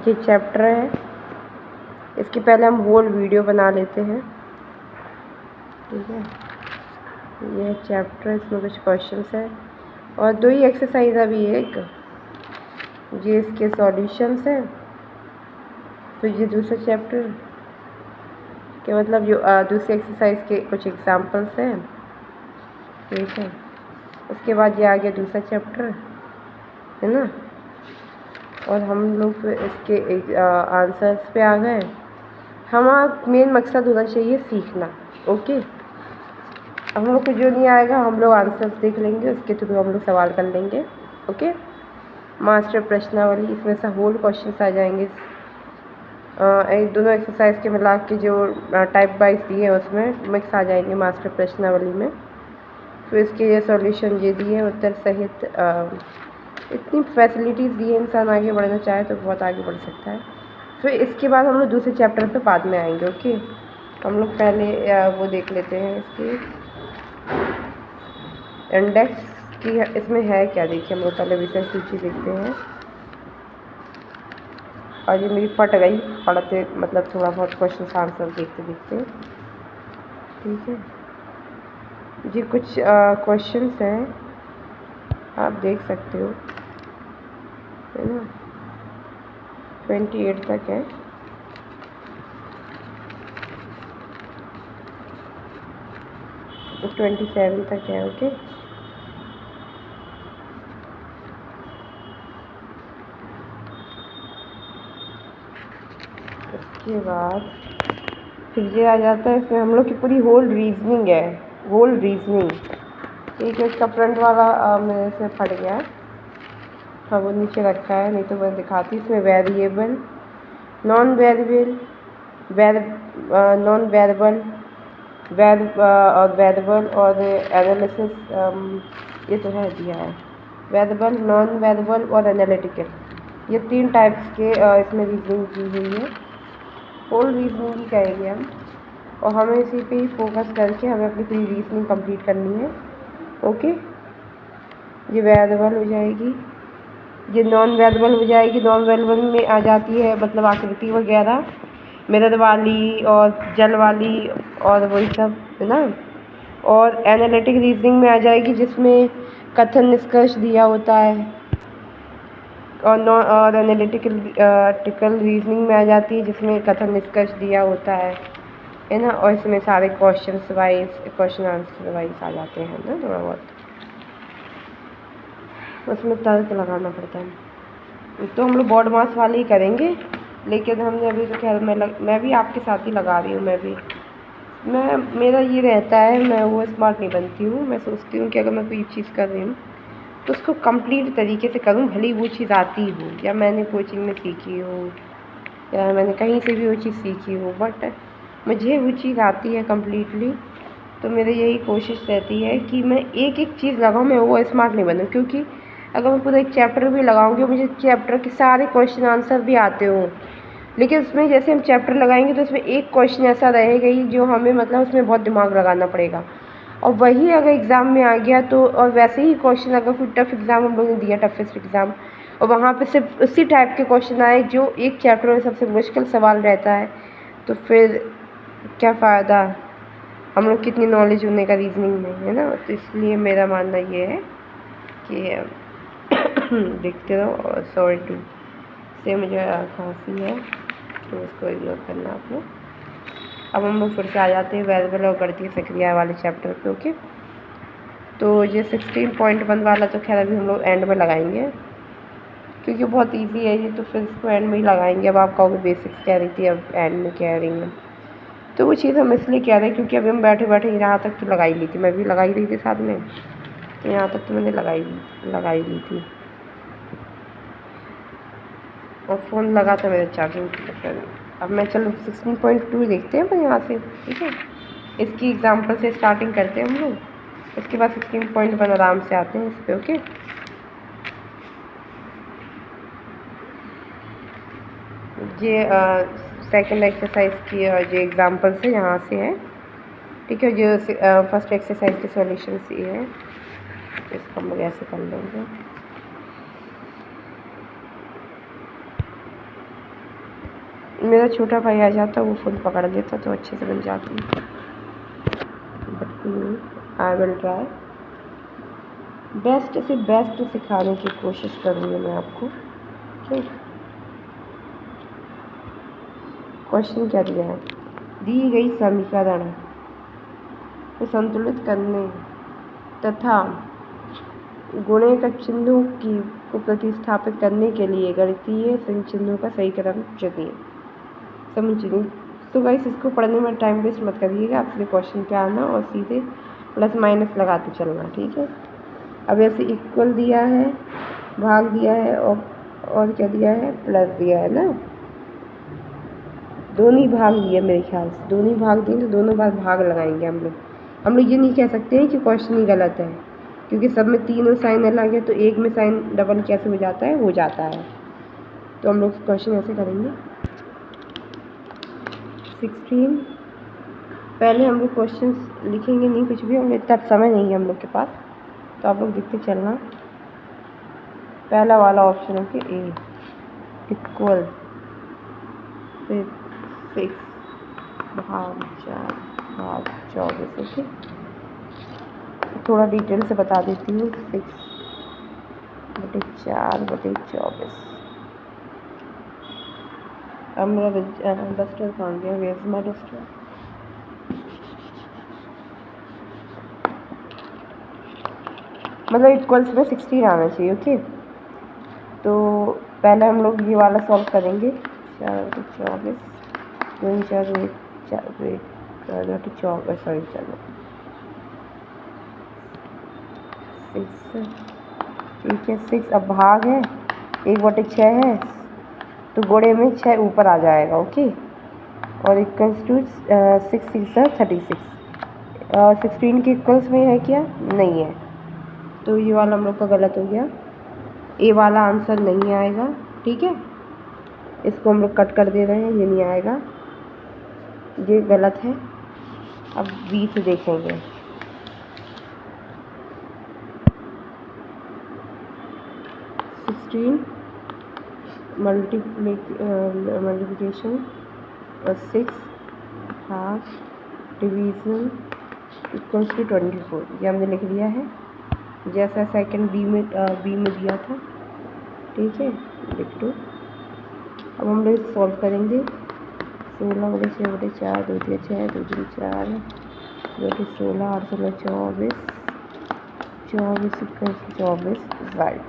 ये चैप्टर है, इसकी पहले हम होल वीडियो बना लेते हैं। ठीक है, ये चैप्टर, इसमें कुछ क्वेश्चंस है और 2 ही एक्सरसाइज अभी है। एक ये इसके सॉल्यूशंस हैं, तो ये दूसरा चैप्टर के मतलब जो दूसरी एक्सरसाइज के कुछ एग्जांपल्स हैं। ठीक है, उसके बाद ये आ गया दूसरा चैप्टर, है ना। और हम लोग फिर इसके आंसर्स पे आ गए। हमारा मेन मकसद होना चाहिए सीखना। ओके, हम लोग को जो नहीं आएगा हम लोग आंसर्स देख लेंगे, उसके थ्रू हम लोग सवाल कर लेंगे। ओके, मास्टर प्रश्नावली, इसमें से होल क्वेश्चंस आ जाएंगे। एक दोनों एक्सरसाइज के मिला के जो टाइप वाइज दिए हैं उसमें मिक्स आ जाएंगे मास्टर प्रश्नावली में। फिर इसके ये सॉल्यूशन ये दिए उत्तर सहित। इतनी फैसिलिटीज़ दी है, इंसान आगे बढ़ना चाहे तो बहुत आगे बढ़ सकता है। फिर इसके बाद हम लोग दूसरे चैप्टर पे बाद में आएंगे। ओके, हम लोग पहले वो देख लेते हैं इसकी इंडेक्स की इसमें है क्या। देखिए, हम लोग पहले विषय सूची देखते हैं। और ये मेरी फट गई पढ़ते, मतलब थोड़ा बहुत क्वेश्चन आंसर देखते देखते। ठीक है, ये कुछ क्वेश्चंस हैं, आप देख सकते हो, है ना। 28 तक है। तो 27 तक है। ओके, उसके बाद फिर ये आ जाता है, इसमें हम लोग की पूरी होल रीजनिंग है। होल रीजनिंग, ठीक है। इसका फ्रंट वाला मेरे से फट गया है, हाँ वो नीचे रखा है, नहीं तो मैं दिखाती। इसमें variable, non variable, non variable, और वेरिएबल और एनालिसिस, ये तो है दिया है। वेरिएबल, नॉन वेरिएबल और एनालिटिकल, ये 3 टाइप्स के इसमें रीजनिंग की हुई है। होल रीजनिंग ही कहेंगे हम, और हमें इसी पे ही फोकस करके हमें अपनी पूरी रीजनिंग कंप्लीट करनी है। ओके, ये वेरिएबल हो जाएगी, ये नॉन वेरिएबल हो जाएगी। नॉन वेरिएबल में आ जाती है मतलब आकृति वगैरह, मिरर वाली और जल वाली और वही सब, है ना। और एनालिटिक रीजनिंग में आ जाएगी, जिसमें कथन निष्कर्ष दिया होता है। और एनालिटिकल रीजनिंग में आ जाती है, जिसमें कथन निष्कर्ष दिया होता है ना। और इसमें सारे क्वेश्चन आंसर वाइज आ जाते हैं ना, थोड़ा बहुत उसमें तर्क लगाना पड़ता है। तो हम लोग बोर्ड मास वाले ही करेंगे, लेकिन हमने अभी तो खैर मैं भी आपके साथ ही लगा रही हूँ। मेरा ये रहता है, मैं वो स्मार्ट नहीं बनती हूँ। मैं सोचती हूँ कि अगर मैं कोई चीज़ कर रही हूँ तो उसको कंप्लीट तरीके से करूँ, भले ही वो चीज़ आती हो या मैंने कोचिंग में सीखी हो या मैंने कहीं से भी वो चीज़ सीखी हो, बट मुझे वो चीज़ आती है कम्प्लीटली। तो मेरी यही कोशिश रहती है कि मैं एक एक चीज़ लगाऊँ, मैं वो स्मार्ट नहीं बनूँ। क्योंकि अगर मैं पूरा एक चैप्टर भी लगाऊंगी, मुझे चैप्टर के सारे क्वेश्चन आंसर भी आते हों, लेकिन उसमें जैसे हम चैप्टर लगाएंगे तो उसमें एक क्वेश्चन ऐसा रहेगा ही जो हमें मतलब उसमें बहुत दिमाग लगाना पड़ेगा। और वही अगर एग्ज़ाम में आ गया तो, और वैसे ही क्वेश्चन अगर कोई टफ एग्ज़ाम हम लोगों ने दिया, टफेस्ट एग्ज़ाम, और वहाँ पे सिर्फ उसी टाइप के क्वेश्चन आए जो एक चैप्टर में सबसे मुश्किल सवाल रहता है, तो फिर क्या फ़ायदा हम लोग कितनी नॉलेज होने का रीजनिंग में, है ना। तो इसलिए मेरा मानना ये है कि देखते रहो। और सॉरी टू से मुझे खांसी है, तो उसको इग्नोर करना आप लोग। अब हम लोग फिर से आ जाते हैं वेरिएबल और गणितीय प्रक्रिया वाले चैप्टर पे। ओके, तो ये 16.1 वाला तो खैर अभी हम लोग एंड में लगाएंगे, क्योंकि बहुत इजी है ये, तो फिर इसको एंड में ही लगाएंगे। अब आप कहोगे बेसिक्स कह रही थी, अब एंड में कह रही हैं, तो वो चीज़ हम इसलिए कह रहे हैं क्योंकि अभी हम बैठे बैठे यहाँ तक तो लगा ही ली थी, मैं भी लगा ही रही थी साथ में, तो यहाँ तक तो मैंने लगा ही ली थी। और फ़ोन लगा था मेरे चार्जिंग की। फिर अब मैं चलो 16.2 देखते हैं पर यहाँ से। ठीक है, इसकी एग्जांपल से स्टार्टिंग करते हैं हम लोग, उसके बाद 16.1 आराम से आते हैं इस पर। ओके, ये सेकंड एक्सरसाइज की जो एग्जांपल से यहाँ से है। ठीक है, जो फर्स्ट एक्सरसाइज के सॉल्यूशन ये है, इसको हम लोग ऐसे कर लेंगे। मेरा छोटा भाई आ जाता, वो फ़ोन पकड़ लेता तो अच्छे से बन जाती। But I will try best से बेस्ट सिखाने की कोशिश करूँगी मैं आपको। ठीक, क्वेश्चन क्या दिया है? दी गई समीकरण को संतुलित करने तथा गुणे का चिन्हों को प्रतिस्थापित करने के लिए गणितीय चिन्हों का सही क्रम चुनिए। समझिए। तो गाइस इसको पढ़ने में टाइम वेस्ट मत करिएगा, आप सीधे क्वेश्चन पे आना और सीधे प्लस माइनस लगाते चलना। ठीक है, अब ऐसे इक्वल दिया है, भाग दिया है और क्या दिया है? प्लस दिया है ना। दोनों ही भाग दिए मेरे ख्याल से, दोनों ही भाग दिए तो दोनों बार भाग लगाएंगे हम लोग ये नहीं कह सकते हैं कि क्वेश्चन ही गलत है, क्योंकि सब में तीनों साइन अलग है तो एक में साइन डबल कैसे हो जाता है? हो जाता है। तो हम लोग क्वेश्चन ऐसे करेंगे। 16 पहले हम लोग क्वेश्चन लिखेंगे नहीं कुछ भी, हम लोग इतना समय नहीं है हम लोग के पास, तो आप लोग देखते चलना। पहला वाला ऑप्शन है कि ए इक्वल फिर 6 भाग 4 भाग 24। ओके, थोड़ा डिटेल से बता देती हूँ। 6/4/24। अब मेरा डस्टर कहाँ गया? Where is my duster? मतलब इक्वल्स में 16 आना चाहिए। ओके, तो पहले हम लोग ये वाला सॉल्व करेंगे। 4/24 2 4 24 सॉरी चलो 6। ठीक है, 6 अब भाग है 1/6 है तो गुणे में 6 ऊपर आ जाएगा। ओके, और इक्वल्स टू 6 6 36। 16 के इक्वल्स में है क्या? नहीं है, तो ये वाला हम लोग का गलत हो गया। ए वाला आंसर नहीं आएगा। ठीक है, इसको हम लोग कट कर दे रहे हैं, ये नहीं आएगा, ये गलत है। अब बी से देखेंगे। 16 मल्टीप्लिकेशन और 6 भाग डिवीज़न इक्वल्स टू 24, ये हमने लिख दिया है जैसा सेकंड बी में दिया था। ठीक है, लिख दो। अब हम लोग सॉल्व करेंगे। 16/6/4 2 3 6 2 3 4 2 3 16 8 16 24 24 24 राइट।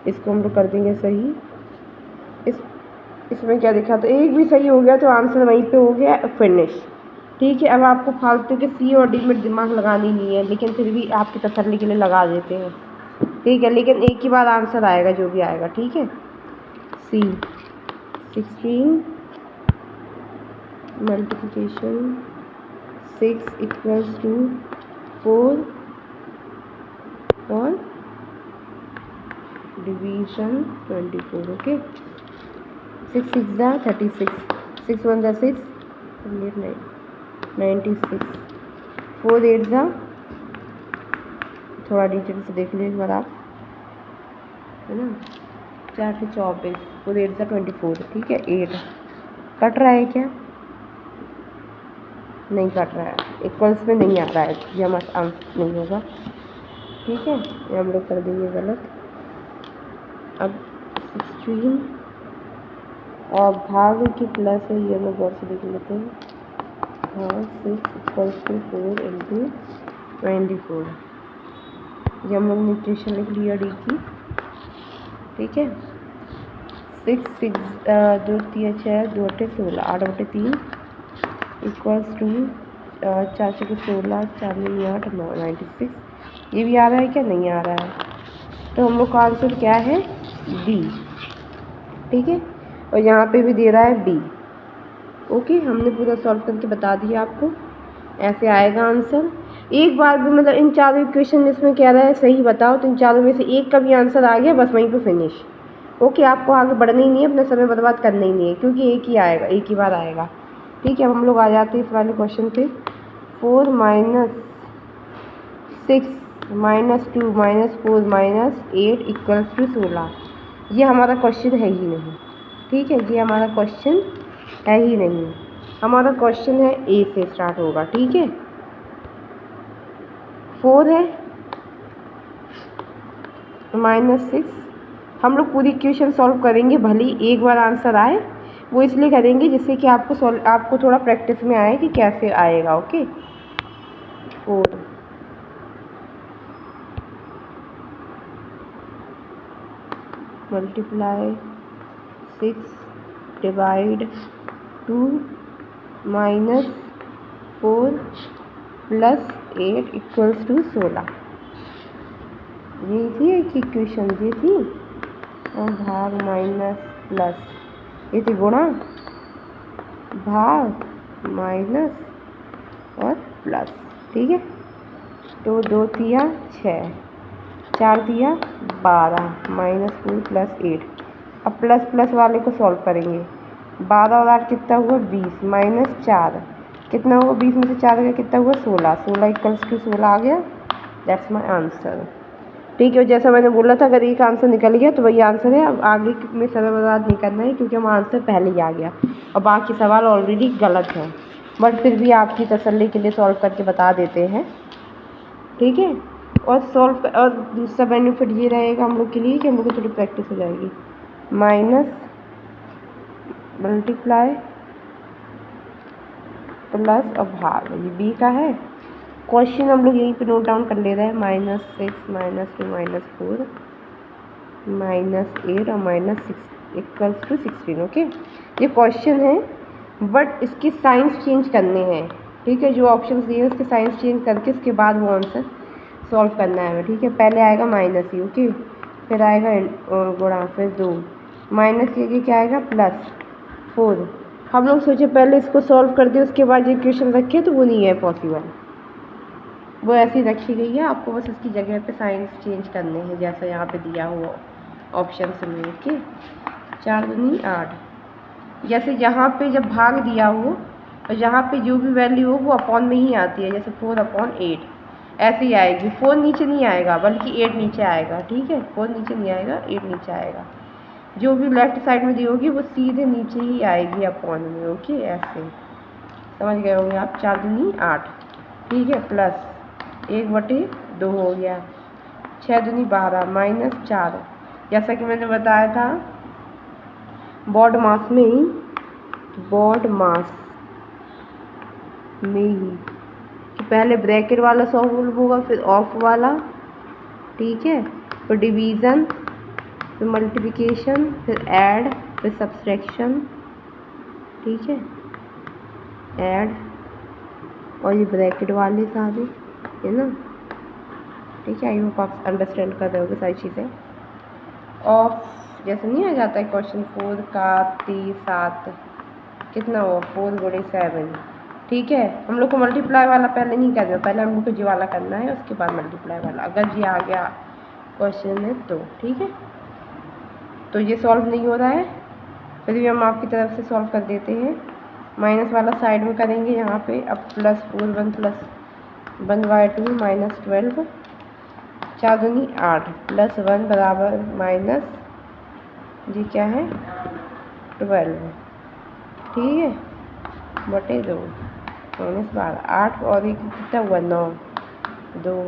इसको हम लोग कर देंगे सही। इसमें क्या दिखा? तो एक भी सही हो गया तो आंसर वहीं पे हो गया फिनिश। ठीक है, अब आपको फालतू के सी और डी में दिमाग लगानी नहीं है, लेकिन फिर भी आपकी तसल्ली के लिए लगा देते हैं। ठीक है, लेकिन एक ही बार आंसर आएगा जो भी आएगा। ठीक है, सी 16 मल्टीप्लिकेशन 6 इक्वल्स टू 4 और डिवीज़न 24। ओके, 6 6 36 6 1 6 96 4 8 थोड़ा डिटेल से देख लीजिए एक बार आप, है ना। 4 से 24 4 8 24। ठीक है, 8 कट रहा है क्या? नहीं कट रहा है, इक्वल्स में नहीं आ रहा है, ये हमारा आंसर नहीं होगा। ठीक है, ये हम लोग कर देंगे गलत। अब 16 और भाग की प्लस है, ये हम लोग गौर से देख लेते हैं। हाँ, 6 इक्वल्स टू 4 इंटू 24, ये हम लोग न्यूट्रिशन लिख लिया डी की। ठीक है, 6 6 2 3 6 2 16 8/3 इक्वल्स टू 4 6 16 4 9 8 9 96। ये भी आ रहा है क्या? नहीं आ रहा है, तो हम लोग का आंसर क्या है? बी। ठीक है, और यहाँ पे भी दे रहा है बी। ओके, हमने पूरा सॉल्व करके बता दिया आपको, ऐसे आएगा आंसर। एक बार भी मतलब इन चारों इक्वेशन इसमें कह रहा है सही बताओ, तो इन चारों में से एक का भी आंसर आ गया, बस वहीं पे फिनिश। ओके, आपको आगे बढ़ना ही नहीं है, अपना समय बर्बाद करना ही नहीं है, क्योंकि एक ही आएगा, एक ही बार आएगा। ठीक है, अब हम लोग आ जाते हैं इस वाले क्वेश्चन पे। 4 - 6 - 2 - 4 - 8 इक्वल्स टू 16। ये हमारा क्वेश्चन है ही नहीं। ठीक है, ये हमारा क्वेश्चन है ही नहीं। हमारा क्वेश्चन है ए से स्टार्ट होगा, ठीक है। 4 है -6। हम लोग पूरी इक्वेशन सॉल्व करेंगे, भले ही एक बार आंसर आए, वो इसलिए करेंगे जिससे कि आपको थोड़ा प्रैक्टिस में आए कि कैसे आएगा। Okay, 4 multiply 6 divide 2 -4 + 8 = 16। ये थी एक इक्वेशन, ये थी, और भाग माइनस प्लस, ये थी गुणा, भाग माइनस और प्लस, ठीक है। तो 2 तिया 6, 4 तिया 12, -4 + 8। अब प्लस प्लस वाले को सॉल्व करेंगे। 12 और 8 कितना हुआ 20, -4 कितना हुआ, 20 में से 4 गया कितना हुआ 16, 16 = 16 आ गया। दैट्स माई आंसर, ठीक है। जैसा मैंने बोला था, अगर एक आंसर निकल गया तो वही आंसर है। अब आगे में समय बर्बाद नहीं करना है, क्योंकि हमारा आंसर पहले ही आ गया और बाकी सवाल ऑलरेडी गलत है, बट फिर भी आपकी तसल्ली के लिए सॉल्व करके बता देते हैं, ठीक है। और दूसरा बेनिफिट ये रहेगा हम लोग के लिए कि हम लोग को थोड़ी प्रैक्टिस हो जाएगी। माइनस मल्टीप्लाई प्लस और भाग, ये बी का है क्वेश्चन, हम लोग यहीं पे नोट डाउन कर ले रहे हैं। -6 -2 -4 -8 और -6 = 16। ओके, ये क्वेश्चन है, बट इसके साइंस चेंज करने हैं, ठीक है। जो ऑप्शन दिए हैं उसके साइंस चेंज करके उसके बाद वो आंसर सॉल्व करना है, ठीक है। पहले आएगा माइनस ही, ओके, फिर आएगा गुणा, फिर 2 माइनस के क्या आएगा +4। हम लोग सोचे पहले इसको सॉल्व कर दे उसके बाद ये इक्वेशन रखे, तो वो नहीं है पॉसिबल, वो ऐसी रखी गई है। आपको बस इसकी जगह पे साइंस चेंज करने हैं, जैसा यहाँ पे दिया हुआ ऑप्शन में, ओके। 4 दूनी 8, जैसे यहाँ पे जब भाग दिया हो तो यहाँ पे जो भी वैल्यू हो वो अपॉन में ही आती है, जैसे 4/8 ऐसे ही आएगी। 4 नीचे नहीं आएगा, बल्कि 8 नीचे आएगा, ठीक है। 4 नीचे नहीं आएगा, 8 नीचे आएगा। जो भी लेफ्ट साइड में दी होगी वो सीधे नीचे ही आएगी अपॉन में, ओके। ऐसे समझ गए होंगे आप। 4 दूनी 8, ठीक है, प्लस 1/2 हो गया। 6 दूनी 12, -4, जैसा कि मैंने बताया था बॉड मास में ही, कि पहले ब्रैकेट वाला सॉल्व होगा, फिर ऑफ वाला, ठीक है, फिर डिवीज़न, फिर मल्टीप्लिकेशन, फिर ऐड, फिर सब्सट्रैक्शन, ठीक है, ऐड, और ये ब्रैकेट वाले सारे, है ना, ठीक है। आई होप आप अंडरस्टैंड कर रहे होगे सारी चीज़ें। ऑफ जैसे नहीं आ जाता है क्वेश्चन 4 का 7 कितना हुआ, 4 × 7, ठीक है। हम लोग को मल्टीप्लाई वाला पहले नहीं करना, पहले हम लोग को जी वाला करना है, उसके बाद मल्टीप्लाई वाला, अगर जी आ गया क्वेश्चन में तो, ठीक है। तो ये सॉल्व नहीं हो रहा है, फिर भी हम आपकी तरफ से सॉल्व कर देते हैं। माइनस वाला साइड में करेंगे यहाँ पे। अब +4 1 + 1/2 -12, 4 दूनी 8 +1 बराबर माइनस जी क्या है 12, ठीक है, बटे 2 -12, 8 और एक कितना हुआ 9, 2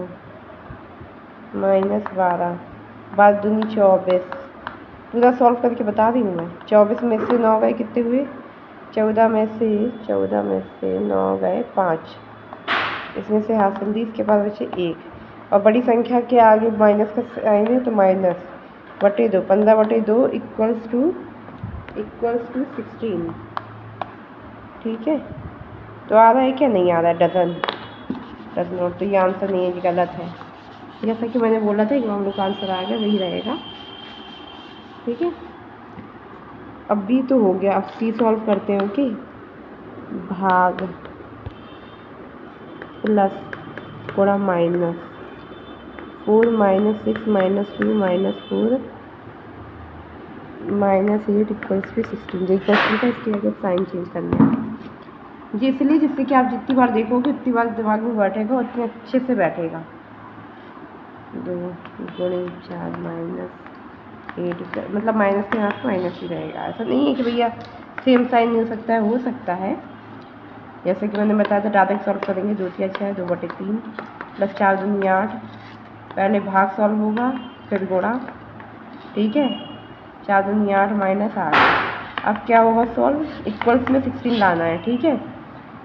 -12, 12 दूनी 24। पूरा सॉल्व करके बता रही हूँ मैं। 24 में से 9 गए कितने हुए, 14 में से 9 गए 5, इसमें से हासिल दी, इसके बाद बचे 1, और बड़ी संख्या के आगे माइनस का साइन है तो -/2, 15/2 = 16, ठीक है। तो आ रहा है क्या, नहीं आ रहा है, डजन नोट, तो ये आंसर नहीं है, ये गलत है। जैसा कि मैंने बोला था कि हम लोग का आंसर आएगा वही रहेगा, ठीक है। अब भी तो हो गया, अब सी सॉल्व करते हैं, ओके। भाग प्लस गुणा माइनस, 4 - 6 - 2 -4 -8 = 16। ये क्वेश्चन का इसकी जगह साइन चेंज करना है जी, इसलिए जिससे कि आप जितनी बार देखोगे उतनी बार दिमाग में बैठेगा, उतने अच्छे से बैठेगा। 2 × 4 -8, मतलब माइनस के यहाँ माइनस ही रहेगा। ऐसा नहीं है कि भैया सेम साइन नहीं हो सकता है। जैसे कि मैंने बताया था डायरेक्ट सॉल्व करेंगे, 2 तिया 6 2/3 प्लस 4 दूनी 8। पहले भाग सॉल्व होगा फिर गुणा, ठीक है। 4 दूनी 8 माइनस 8। अब क्या होगा सॉल्व, इक्वल्स में 16 लाना है, ठीक है।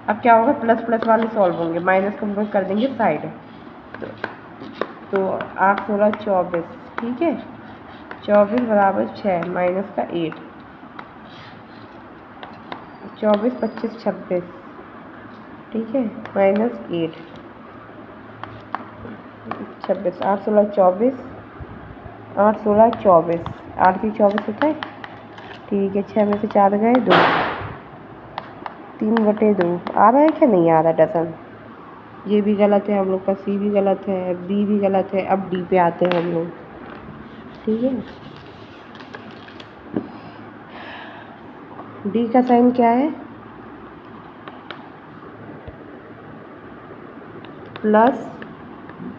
अब क्या होगा, प्लस प्लस वाले सॉल्व होंगे, माइनस को हम लोग कर देंगे साइड। तो 8 16 24, ठीक है। 24 बराबर 6 माइनस का 8, 24 25 26, ठीक है, माइनस 8 26। 8 16 24, 8 16 24, 8 भी 24 होता है, ठीक है। 6 में से 4 गए 2, 3/2 आ रहा है क्या, नहीं आ रहा डजन। ये भी गलत है हम लोग का, सी भी गलत है, बी भी गलत है। अब डी पे आते हैं हम लोग, ठीक है। डी का साइन क्या है, प्लस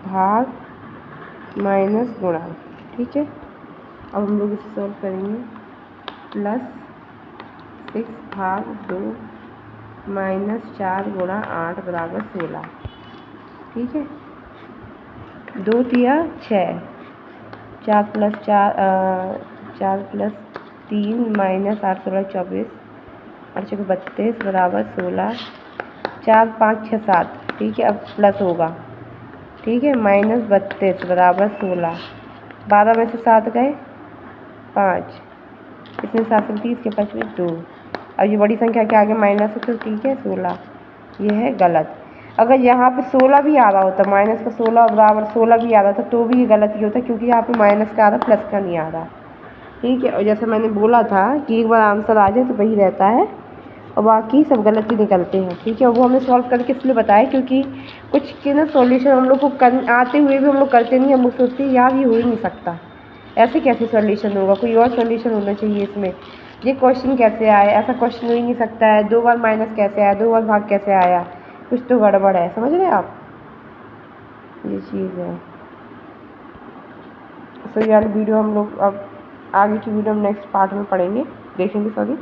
भाग माइनस गुणा, ठीक है। अब हम लोग इसे सॉल्व करेंगे, प्लस 6 भाग 2 माइनस 4 गुणा 8 बराबर 16, ठीक है। 2 तिया 6, 4 प्लस 3 माइनस 8 16 24, 8 6 32 बराबर 16, 4 5 6 7, ठीक है। अब प्लस होगा, ठीक है, माइनस 32 बराबर 16। 12 में से 7 गए 5, इसमें 7 से 30 के 25 2। अब ये बड़ी संख्या के आगे माइनस है तो ठीक है 16, ये है गलत। अगर यहाँ पे 16 भी आ रहा होता, माइनस का 16 बराबर 16 भी आ रहा था तो भी ये गलत ही होता, क्योंकि यहाँ पे माइनस का आ रहा, प्लस का नहीं आ रहा, ठीक है। और जैसे मैंने बोला था कि एक बार आंसर आ जाए तो वही रहता है और बाकी सब गलत ही निकलते हैं, ठीक है। वो हमें सॉल्व करके इसलिए बताया क्योंकि कुछ के ना सॉल्यूशन हम लोग को आते हुए भी हम लोग करते नहीं, हम लोग सोचते हैं यार ये हो ही नहीं सकता, ऐसे कैसे सॉल्यूशन होगा, कोई और सॉल्यूशन होना चाहिए इसमें, ये क्वेश्चन कैसे आया, ऐसा क्वेश्चन हो ही नहीं सकता है, 2 बार माइनस कैसे आया, 2 बार भाग कैसे आया, कुछ तो गड़बड़ है, समझ रहे हैं आप, ये चीज़ है। तो यार वीडियो हम लोग अब आगे की वीडियो हम नेक्स्ट पार्ट में पढ़ेंगे, देखेंगे, सॉरी।